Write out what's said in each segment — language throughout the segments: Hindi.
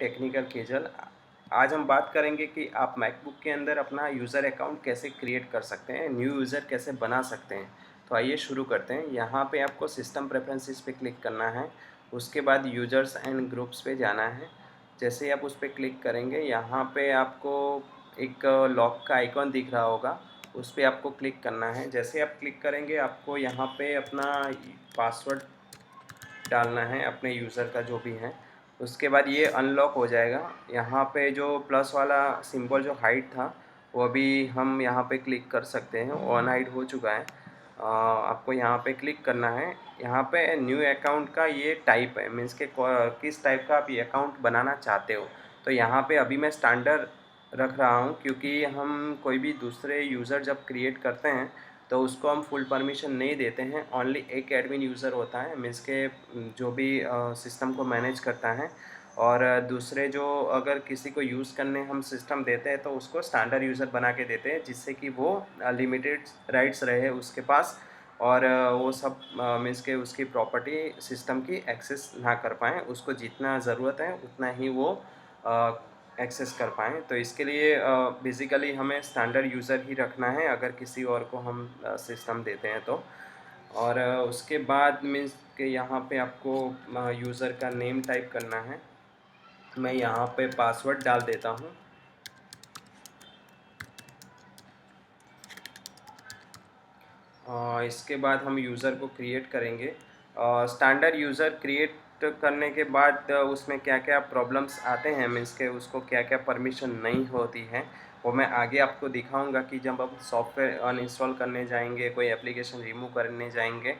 टेक्निकल केजल। आज हम बात करेंगे कि आप मैकबुक के अंदर अपना यूज़र अकाउंट कैसे क्रिएट कर सकते हैं, न्यू यूज़र कैसे बना सकते हैं। तो आइए शुरू करते हैं। यहाँ पे आपको सिस्टम प्रेफरेंसेस पे क्लिक करना है, उसके बाद यूज़र्स एंड ग्रुप्स पे जाना है। जैसे ही आप उस पर क्लिक करेंगे, यहाँ पे आपको एक लॉक का आइकॉन दिख रहा होगा, उस पर आपको क्लिक करना है। जैसे आप क्लिक करेंगे, आपको यहाँ पे अपना पासवर्ड डालना है अपने यूज़र का जो भी है। उसके बाद ये अनलॉक हो जाएगा। यहाँ पे जो प्लस वाला सिंबल जो हाइड था, वो अभी हम यहाँ पे क्लिक कर सकते हैं, वो अनहाइड हो चुका है। आपको यहाँ पे क्लिक करना है। यहाँ पे न्यू अकाउंट का ये टाइप है, मीन्स के किस टाइप का आप ये अकाउंट बनाना चाहते हो। तो यहाँ पे अभी मैं स्टैंडर्ड रख रहा हूँ, क्योंकि हम कोई भी दूसरे यूज़र जब क्रिएट करते हैं तो उसको हम फुल परमिशन नहीं देते हैं। ओनली एक एडमिन यूज़र होता है, मीन्स के जो भी सिस्टम को मैनेज करता है। और दूसरे जो अगर किसी को यूज़ करने हम सिस्टम देते हैं तो उसको स्टैंडर्ड यूज़र बना के देते हैं, जिससे कि वो लिमिटेड राइट्स रहे उसके पास, और वो सब मीन्स के उसकी प्रॉपर्टी सिस्टम की एक्सेस ना कर पाएँ। उसको जितना ज़रूरत है उतना ही वो एक्सेस कर पाएँ। तो इसके लिए बेसिकली हमें स्टैंडर्ड यूज़र ही रखना है अगर किसी और को हम सिस्टम देते हैं तो। और उसके बाद मीन्स के यहाँ पे आपको यूज़र का नेम टाइप करना है। मैं यहाँ पे पासवर्ड डाल देता हूँ। इसके बाद हम यूज़र को क्रिएट करेंगे। स्टैंडर्ड यूज़र क्रिएट करने के बाद उसमें क्या क्या प्रॉब्लम्स आते हैं, मीन्स के उसको क्या क्या परमिशन नहीं होती है, वो मैं आगे आपको दिखाऊंगा कि जब हम सॉफ्टवेयर अनइंस्टॉल करने जाएंगे, कोई एप्लीकेशन रिमूव करने जाएंगे,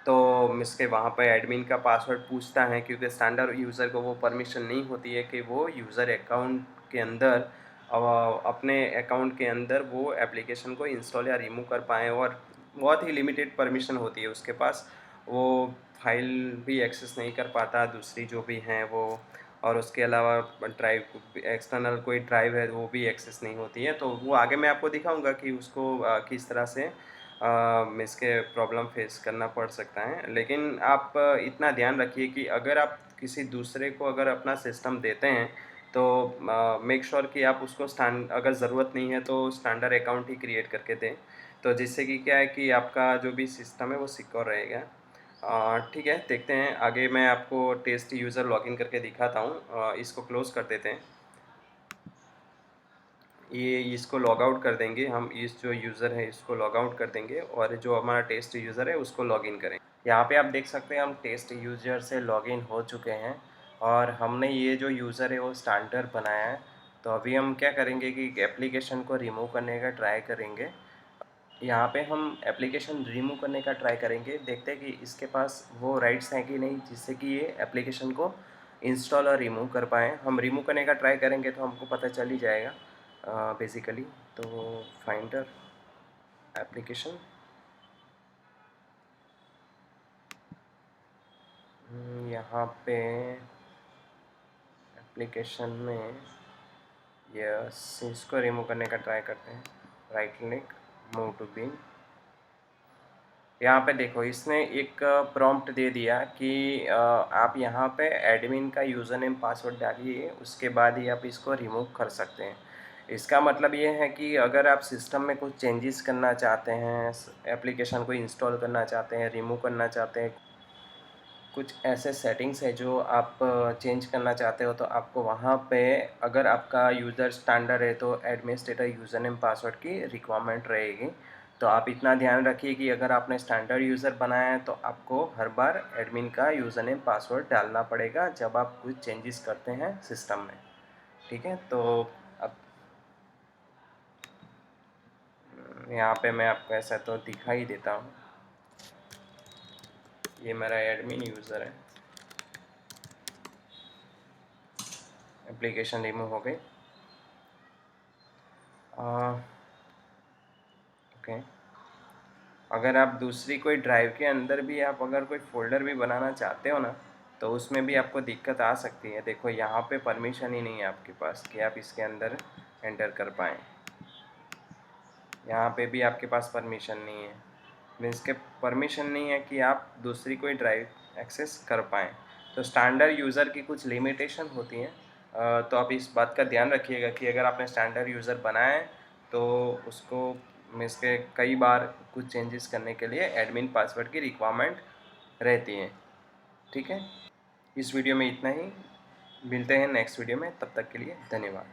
तो मीन्स के वहाँ पर एडमिन का पासवर्ड पूछता है, क्योंकि स्टैंडर्ड यूज़र को वो परमिशन नहीं होती है कि वो यूज़र अकाउंट के अंदर अपने अकाउंट के अंदर वो एप्लीकेशन को इंस्टॉल या रिमूव कर पाएँ। और बहुत ही लिमिटेड परमिशन होती है उसके पास। वो फाइल भी एक्सेस नहीं कर पाता, दूसरी जो भी हैं वो। और उसके अलावा ड्राइव, एक्सटर्नल कोई ड्राइव है वो भी एक्सेस नहीं होती है। तो वो आगे मैं आपको दिखाऊंगा कि उसको किस तरह से इसके प्रॉब्लम फेस करना पड़ सकता है। लेकिन आप इतना ध्यान रखिए कि अगर आप किसी दूसरे को अगर अपना सिस्टम देते हैं तो मेक श्योर कि आप उसको अगर ज़रूरत नहीं है तो स्टैंडर्ड अकाउंट ही क्रिएट करके दें, तो जिससे कि क्या है कि आपका जो भी सिस्टम है वो सिक्योर रहेगा। ठीक है, देखते हैं आगे। मैं आपको टेस्ट यूज़र लॉगिन करके दिखाता हूँ। इसको क्लोज़ कर देते हैं। ये इसको लॉग आउट कर देंगे हम, इस जो यूज़र है इसको लॉग आउट कर देंगे, और जो हमारा टेस्ट यूज़र है उसको लॉगिन करें। यहाँ पे आप देख सकते हैं हम टेस्ट यूज़र से लॉगिन हो चुके हैं, और हमने ये जो यूज़र है वो स्टैंडर्ड बनाया है। तो अभी हम क्या करेंगे कि एप्लीकेशन को रिमूव करने का ट्राई करेंगे। यहाँ पे हम एप्लीकेशन रिमूव करने का ट्राई करेंगे, देखते हैं कि इसके पास वो राइट्स हैं कि नहीं, जिससे कि ये एप्लीकेशन को इंस्टॉल और रिमूव कर पाएँ। हम रिमूव करने का ट्राई करेंगे तो हमको पता चल ही जाएगा बेसिकली। तो फाइंडर एप्लीकेशन, यहाँ पे एप्लीकेशन में यस, इसको रिमूव करने का ट्राई करते हैं। राइट क्लिक, मूव टू बिन। यहाँ पे देखो इसने एक प्रॉम्प्ट दे दिया कि आप यहाँ पे एडमिन का यूज़र नेम पासवर्ड डालिए, उसके बाद ही आप इसको रिमूव कर सकते हैं। इसका मतलब ये है कि अगर आप सिस्टम में कुछ चेंजेस करना चाहते हैं, एप्लीकेशन को इंस्टॉल करना चाहते हैं, रिमूव करना चाहते हैं, कुछ ऐसे सेटिंग्स है जो आप चेंज करना चाहते हो, तो आपको वहाँ पे अगर आपका यूज़र स्टैंडर्ड है तो एडमिनिस्ट्रेटर यूज़र नेम पासवर्ड की रिक्वायरमेंट रहेगी। तो आप इतना ध्यान रखिए कि अगर आपने स्टैंडर्ड यूज़र बनाया है तो आपको हर बार एडमिन का यूज़र नेम पासवर्ड डालना पड़ेगा जब आप कुछ चेंजेस करते हैं सिस्टम में। ठीक है, तो अब यहाँ पे मैं आपको ऐसा तो दिखा ही देता हूँ। ये मेरा एडमिन यूज़र है, एप्लीकेशन रिमूव हो गई। ओके, अगर आप दूसरी कोई ड्राइव के अंदर भी आप अगर कोई फ़ोल्डर भी बनाना चाहते हो ना, तो उसमें भी आपको दिक्कत आ सकती है। देखो यहाँ पे परमिशन ही नहीं है आपके पास कि आप इसके अंदर एंटर कर पाएँ। यहाँ पे भी आपके पास परमिशन नहीं है, मीन्स के परमिशन नहीं है कि आप दूसरी कोई ड्राइव एक्सेस कर पाएँ। तो स्टैंडर्ड यूज़र की कुछ लिमिटेशन होती हैं। तो आप इस बात का ध्यान रखिएगा कि अगर आपने स्टैंडर्ड यूज़र बनाया है तो उसको मीन्स के कई बार कुछ चेंजेस करने के लिए एडमिन पासवर्ड की रिक्वायरमेंट रहती है। ठीक है, इस वीडियो में इतना ही। मिलते हैं नेक्स्ट वीडियो में, तब तक के लिए धन्यवाद।